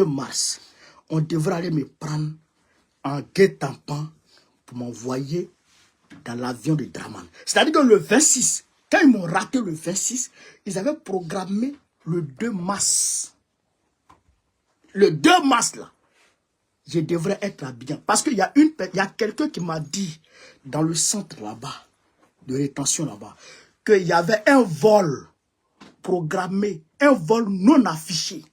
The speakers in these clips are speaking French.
mars, on devrait aller me prendre en guet-apens pour m'envoyer dans l'avion de Draman. C'est-à-dire que le 26, quand ils m'ont raté le 26, ils avaient programmé le 2 mars. Le 2 mars, là, je devrais être à Abidjan. Parce qu'il y a quelqu'un qui m'a dit, dans le centre là-bas, de rétention là-bas, qu'il y avait un vol programmé, un vol non affiché.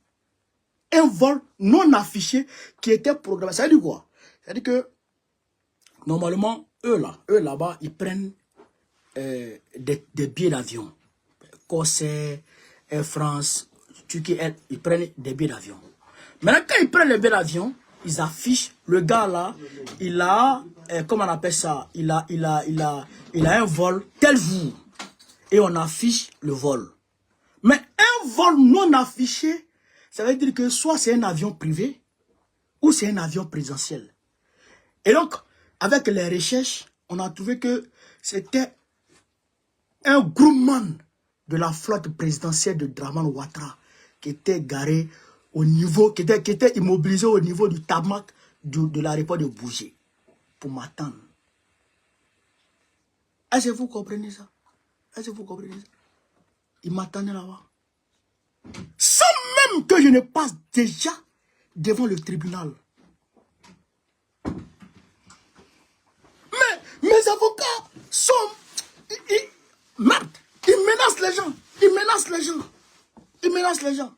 Un vol non affiché qui était programmé. Ça veut dire quoi? Ça veut dire que, normalement, eux là-bas, ils prennent des billets d'avion. Corsair, Air France, Turquie, ils prennent des billets d'avion. Maintenant, quand ils prennent les billets d'avion, ils affichent, le gars là, il a, comment on appelle ça, il a un vol tel jour. Et on affiche le vol. Mais un vol non affiché, ça veut dire que soit c'est un avion privé, ou c'est un avion présidentiel. Et donc, avec les recherches, on a trouvé que c'était un groupement de la flotte présidentielle de Draman Ouattara qui était garé au niveau, qui était immobilisé au niveau du tarmac de l'aéroport de Bougé pour m'attendre. Est-ce que vous comprenez ça? Est-ce que vous comprenez ça? Ils m'attendaient là-bas. Sans même que je ne passe déjà devant le tribunal. Mais mes avocats sont... Merde, ils menacent les gens. Ils menacent les gens. Ils menacent les gens.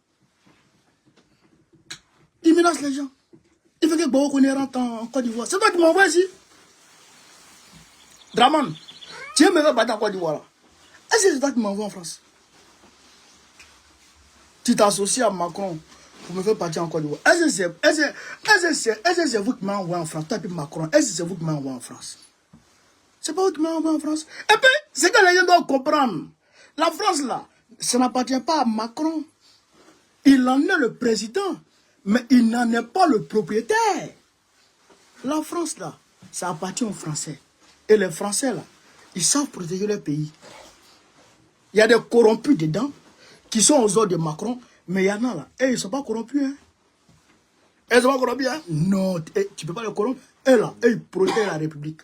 Ils menacent les gens. Il faut que Boko rentre en Côte d'Ivoire. C'est toi qui m'envoies ici. Draman, tu es même battu en Côte d'Ivoire là. Est-ce que c'est toi qui m'envoies en France? Tu t'associes à Macron pour me faire partir en Côte d'Ivoire. Est-ce que c'est vous qui m'envoyez en France? Toi et Macron, est-ce que c'est vous qui m'envoyez en France? C'est pas vous qui m'envoyez en France. Et puis, c'est que les gens doivent comprendre. La France là, ça n'appartient pas à Macron. Il en est le président, mais il n'en est pas le propriétaire. La France là, ça appartient aux Français. Et les Français là, ils savent protéger leur pays. Il y a des corrompus dedans qui sont aux ordres de Macron, mais il y en a là, et ils ne sont pas corrompus. Hein. Ils ne sont pas corrompus, hein? Non, tu ne peux pas les corrompre. Et là, ils protègent la République.